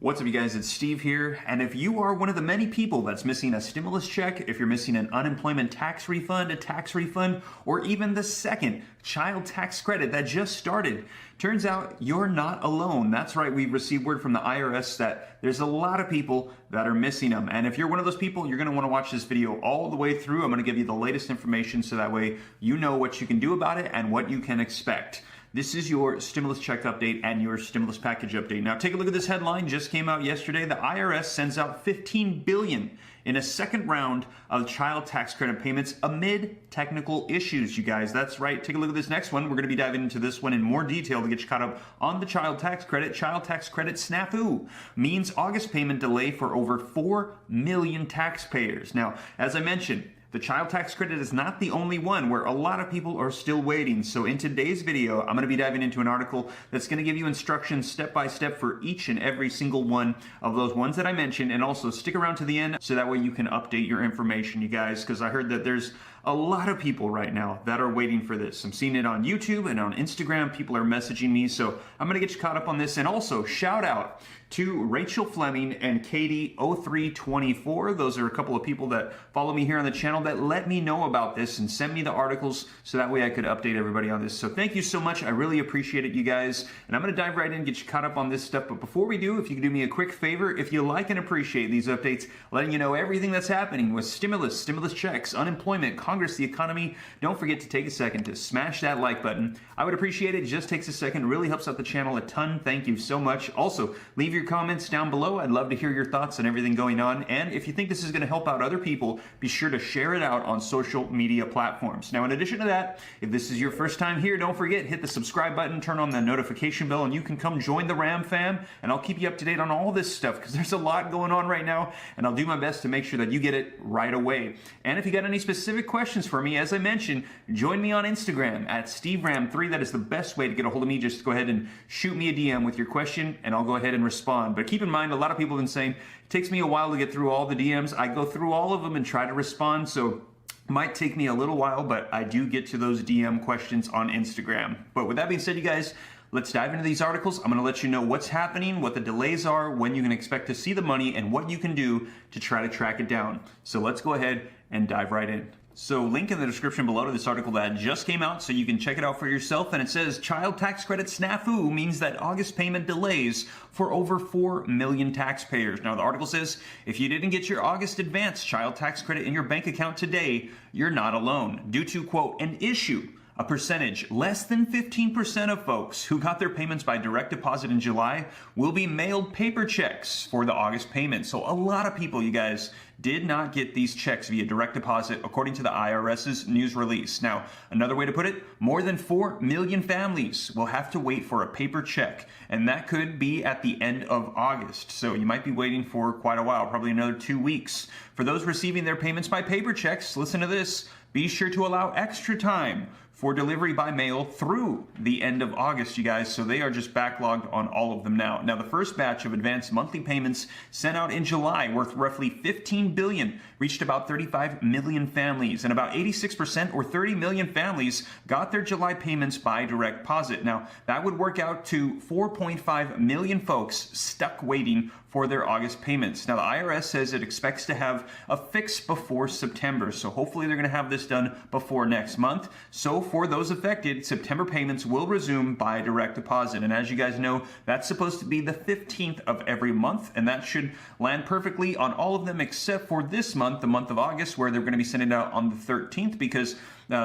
What's up, you guys? It's Steve here, and if you are one of the many people that's missing a stimulus check, if you're missing an unemployment tax refund, a tax refund, or even the second child tax credit that just started, turns out you're not alone. That's right, we've received word from the IRS that there's a lot of people that are missing them, and if you're one of those people, you're going to want to watch this video all the way through. I'm going to give you the latest information so that way you know what you can do about it and what you can expect. This is your stimulus check update and your stimulus package update. Now take a look at this headline, just came out yesterday. The IRS sends out $15 billion in a second round of child tax credit payments amid technical issues, you guys. That's right. Take a look at this next one. We're going to be diving into this one in more detail to get you caught up on the child tax credit. Child tax credit snafu means August payment delay for over 4 million taxpayers. Now, as I mentioned, the child tax credit is not the only one where a lot of people are still waiting. So in today's video, I'm going to be diving into an article that's going to give you instructions step by step for each and every single one of those ones that I mentioned. And also stick around to the end so that way you can update your information, you guys, because I heard that there's a lot of people right now that are waiting for this. I'm seeing it on YouTube and on Instagram. People are messaging me. So I'm going to get you caught up on this. And also shout out to Rachel Fleming and Katie0324. Those are a couple of people that follow me here on the channel that let me know about this and send me the articles so that way I could update everybody on this. So thank you so much. I really appreciate it, you guys. And I'm going to dive right in and get you caught up on this stuff. But before we do, if you could do me a quick favor, if you like and appreciate these updates, letting you know everything that's happening with stimulus checks, unemployment, Congress, the economy, don't forget to take a second to smash that like button. I would appreciate it. It just takes a second. It really helps out the channel a ton. Thank you so much. Also, leave your comments down below. I'd love to hear your thoughts on everything going on. And if you think this is going to help out other people, be sure to share it out on social media platforms. Now, in addition to that, if this is your first time here, don't forget, hit the subscribe button, turn on the notification bell, and you can come join the Ram fam. And I'll keep you up to date on all this stuff because there's a lot going on right now. And I'll do my best to make sure that you get it right away. And if you got any specific questions for me, as I mentioned, join me on Instagram at SteveRam3. That is the best way to get a hold of me. Just go ahead and shoot me a DM with your question and I'll go ahead and respond. But keep in mind, a lot of people have been saying it takes me a while to get through all the DMs. I go through all of them and try to respond. So it might take me a little while, but I do get to those DM questions on Instagram. But with that being said, you guys, let's dive into these articles. I'm going to let you know what's happening, what the delays are, when you can expect to see the money, and what you can do to try to track it down. So let's go ahead and dive right in. So link in the description below to this article that just came out so you can check it out for yourself. And it says child tax credit snafu means that August payment delays for over 4 million taxpayers. Now the article says if you didn't get your August advance child tax credit in your bank account today, you're not alone. Due to, quote, an issue, a percentage, less than 15% of folks who got their payments by direct deposit in July will be mailed paper checks for the August payment. So a lot of people, you guys, did not get these checks via direct deposit, according to the IRS's news release. Now, another way to put it, more than 4 million families will have to wait for a paper check, and that could be at the end of August. So you might be waiting for quite a while, probably another 2 weeks. For those receiving their payments by paper checks, listen to this, be sure to allow extra time for delivery by mail through the end of August, you guys. So they are just backlogged on all of them now. Now, the first batch of advanced monthly payments sent out in July, worth roughly $15 billion, reached about 35 million families, and about 86% or 30 million families got their July payments by direct deposit. Now, that would work out to 4.5 million folks stuck waiting for their August payments. Now, the IRS says it expects to have a fix before September, so hopefully they're going to have this done before next month. So for those affected, September payments will resume by direct deposit. And as you guys know, that's supposed to be the 15th of every month, and that should land perfectly on all of them except for this month, the month of August, where they're going to be sending it out on the 13th because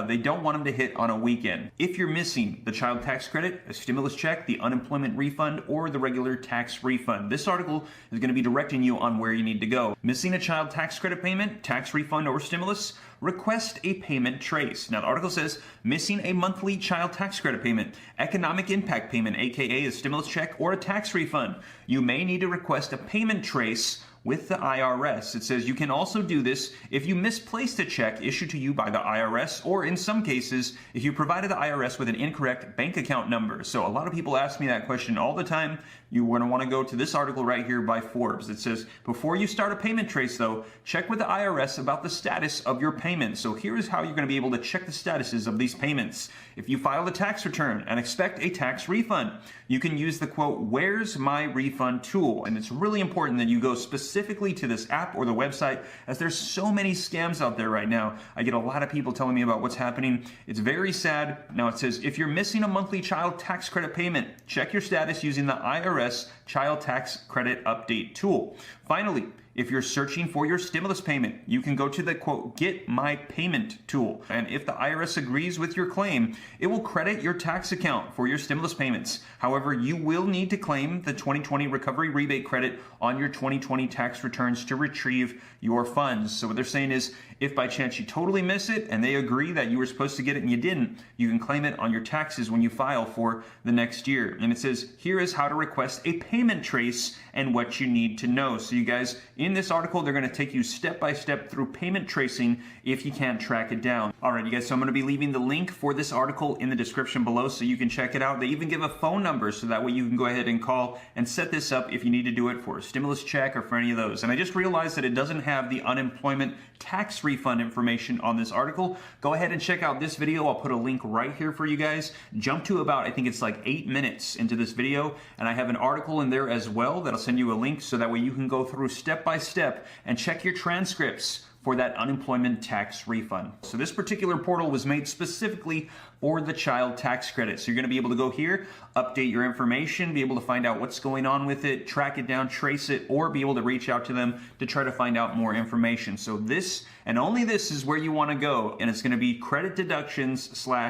they don't want them to hit on a weekend. If you're missing the child tax credit, a stimulus check, the unemployment refund, or the regular tax refund, this article is going to be directing you on where you need to go. Missing a child tax credit payment, tax refund, or stimulus? Request a payment trace. Now, the article says missing a monthly child tax credit payment, economic impact payment, aka a stimulus check, or a tax refund. You may need to request a payment trace with the IRS. It says you can also do this if you misplaced a check issued to you by the IRS, or in some cases, if you provided the IRS with an incorrect bank account number. So a lot of people ask me that question all the time. you're going to want to go to this article right here by Forbes. It says, before you start a payment trace though, check with the IRS about the status of your payment. So here is how you're going to be able to check the statuses of these payments. If you filed a tax return and expect a tax refund, you can use the quote, "Where's my refund" tool. And it's really important that you go specifically to this app or the website, as there's so many scams out there right now. I get a lot of people telling me about what's happening. It's very sad. Now it says, if you're missing a monthly child tax credit payment, check your status using the IRS Child Tax Credit Update tool. Finally, if you're searching for your stimulus payment, you can go to the quote, "Get My Payment" tool. And if the IRS agrees with your claim, it will credit your tax account for your stimulus payments. However, you will need to claim the 2020 recovery rebate credit on your 2020 tax returns to retrieve your funds. So what they're saying is, if by chance you totally miss it and they agree that you were supposed to get it and you didn't, you can claim it on your taxes when you file for the next year. And it says, here is how to request a payment trace and what you need to know. So you guys, in this article, they're going to take you step by step through payment tracing if you can't track it down. All right, you guys, so I'm going to be leaving the link for this article in the description below so you can check it out. They even give a phone number so that way you can go ahead and call and set this up if you need to do it for a stimulus check or for any of those. And I just realized that it doesn't have the unemployment tax refund information on this article. Go ahead and check out this video. I'll put a link right here for you guys. Jump to about, I think it's like 8 minutes into this video, and I have an article in there as well that'll send you a link so that way you can go through step by step and check your transcripts for that unemployment tax refund. So this particular portal was made specifically for the child tax credit. So you're gonna be able to go here, update your information, be able to find out what's going on with it, track it down, trace it, or be able to reach out to them to try to find out more information. So this, and only this, is where you wanna go. And it's gonna be credit deductions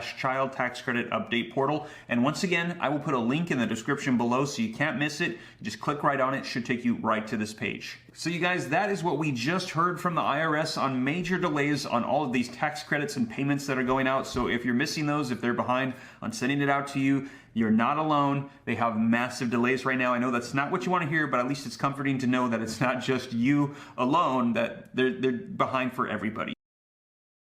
/ child tax credit update portal. And once again, I will put a link in the description below so you can't miss it. Just click right on it, it should take you right to this page. So you guys, that is what we just heard from the IRS on major delays on all of these tax credits and payments that are going out. So if you're missing those, if they're behind on sending it out to you, you're not alone. They have massive delays right now. I know that's not what you want to hear, but at least it's comforting to know that it's not just you alone, that they're behind for everybody.